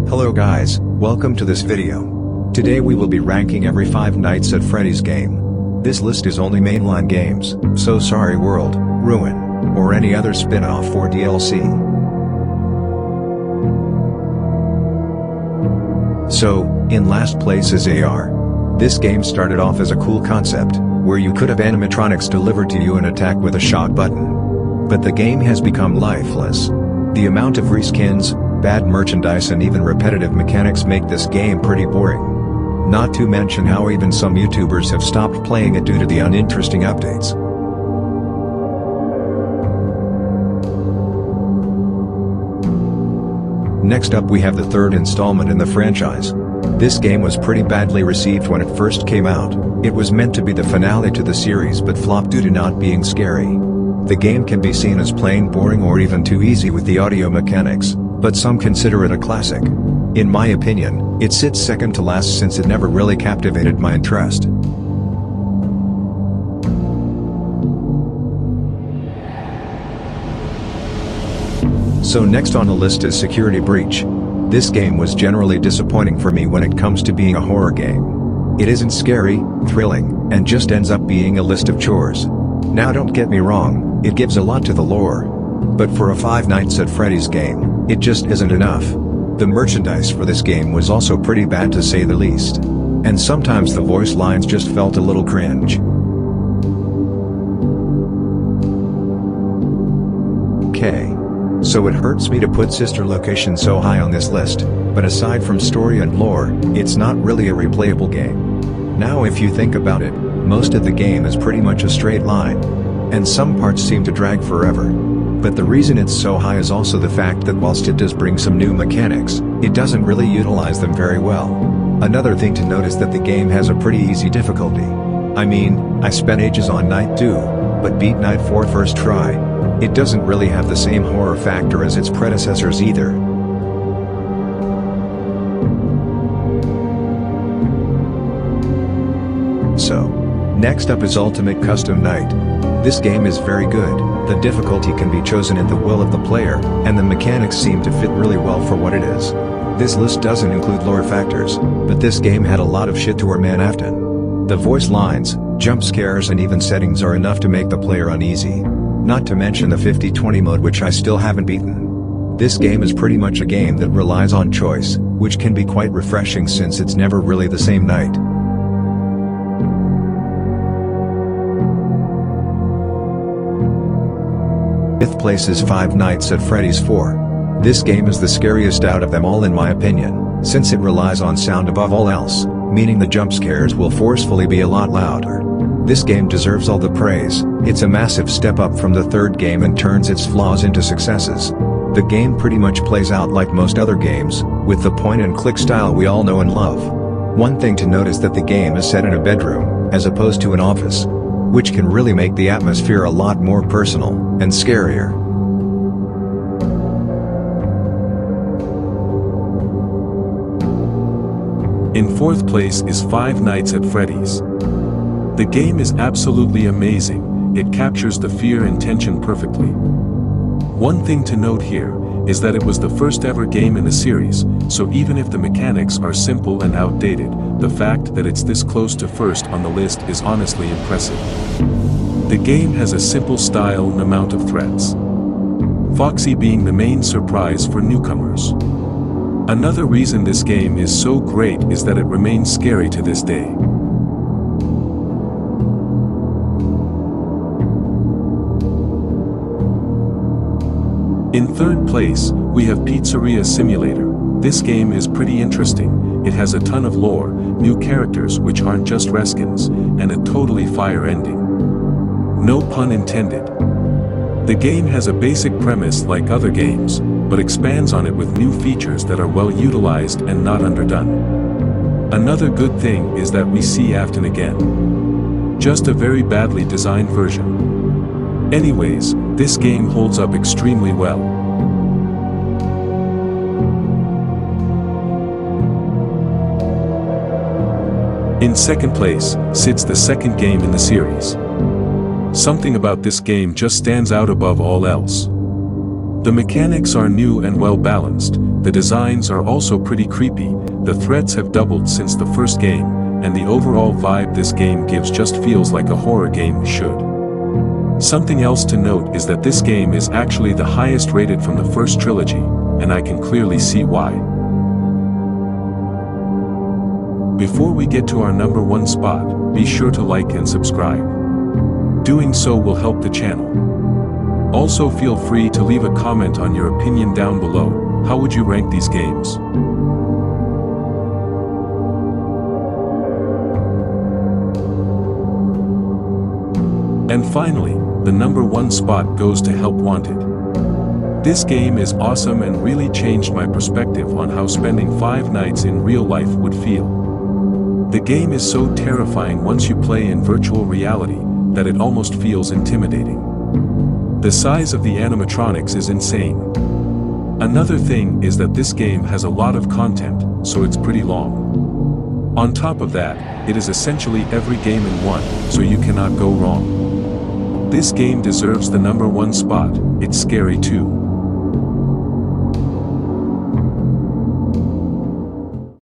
Hello guys, welcome to this video. Today we will be ranking every 5 Nights at Freddy's game. This list is only mainline games, so sorry World, Ruin, or any other spin-off or DLC. So, in last place is AR. This game started off as a cool concept, where you could have animatronics delivered to you and attack with a shot button. But the game has become lifeless. The amount of reskins, bad merchandise and even repetitive mechanics make this game pretty boring. Not to mention how even some YouTubers have stopped playing it due to the uninteresting updates. Next up we have the third installment in the franchise. This game was pretty badly received when it first came out. It was meant to be the finale to the series but flopped due to not being scary. The game can be seen as plain boring or even too easy with the audio mechanics, but some consider it a classic. In my opinion, it sits second to last since it never really captivated my interest. So next on the list is Security Breach. This game was generally disappointing for me when it comes to being a horror game. It isn't scary, thrilling, and just ends up being a list of chores. Now don't get me wrong, it gives a lot to the lore. But for a 5 Nights at Freddy's game, it just isn't enough. The merchandise for this game was also pretty bad to say the least. And sometimes the voice lines just felt a little cringe. Okay. So it hurts me to put Sister Location so high on this list, but aside from story and lore, it's not really a replayable game. Now if you think about it, most of the game is pretty much a straight line. And some parts seem to drag forever. But the reason it's so high is also the fact that whilst it does bring some new mechanics, it doesn't really utilize them very well. Another thing to note is that the game has a pretty easy difficulty. I mean, I spent ages on Night 2, but beat Night 4 first try. It doesn't really have the same horror factor as its predecessors either. So, next up is Ultimate Custom Night. This game is very good, the difficulty can be chosen at the will of the player, and the mechanics seem to fit really well for what it is. This list doesn't include lore factors, but this game had a lot of shit to her man often. The voice lines, jump scares and even settings are enough to make the player uneasy. Not to mention the 50-20 mode which I still haven't beaten. This game is pretty much a game that relies on choice, which can be quite refreshing since it's never really the same night. Fifth place is 5 Nights at Freddy's 4. This game is the scariest out of them all in my opinion, since it relies on sound above all else, meaning the jump scares will forcefully be a lot louder. This game deserves all the praise. It's a massive step up from the third game and turns its flaws into successes. The game pretty much plays out like most other games, with the point-and-click style we all know and love. One thing to note is that the game is set in a bedroom, as opposed to an office, which can really make the atmosphere a lot more personal and scarier. In fourth place is 5 Nights at Freddy's. The game is absolutely amazing, it captures the fear and tension perfectly. One thing to note here is that it was the first ever game in the series, so even if the mechanics are simple and outdated, the fact that it's this close to first on the list is honestly impressive. The game has a simple style and amount of threats, Foxy being the main surprise for newcomers. Another reason this game is so great is that it remains scary to this day. In third place, we have Pizzeria Simulator. This game is pretty interesting, it has a ton of lore, new characters which aren't just reskins, and a totally fire ending. No pun intended. The game has a basic premise like other games, but expands on it with new features that are well utilized and not underdone. Another good thing is that we see Afton again. Just a very badly designed version. Anyways, this game holds up extremely well. In second place, sits the second game in the series. Something about this game just stands out above all else. The mechanics are new and well balanced, the designs are also pretty creepy, the threats have doubled since the first game, and the overall vibe this game gives just feels like a horror game should. Something else to note is that this game is actually the highest rated from the first trilogy, and I can clearly see why. Before we get to our number 1 spot, be sure to like and subscribe. Doing so will help the channel. Also feel free to leave a comment on your opinion down below. How would you rank these games? And finally, the number 1 spot goes to Help Wanted. This game is awesome and really changed my perspective on how spending 5 nights in real life would feel. The game is so terrifying once you play in virtual reality, that it almost feels intimidating. The size of the animatronics is insane. Another thing is that this game has a lot of content, so it's pretty long. On top of that, it is essentially every game in one, so you cannot go wrong. This game deserves the number 1 spot. It's scary too.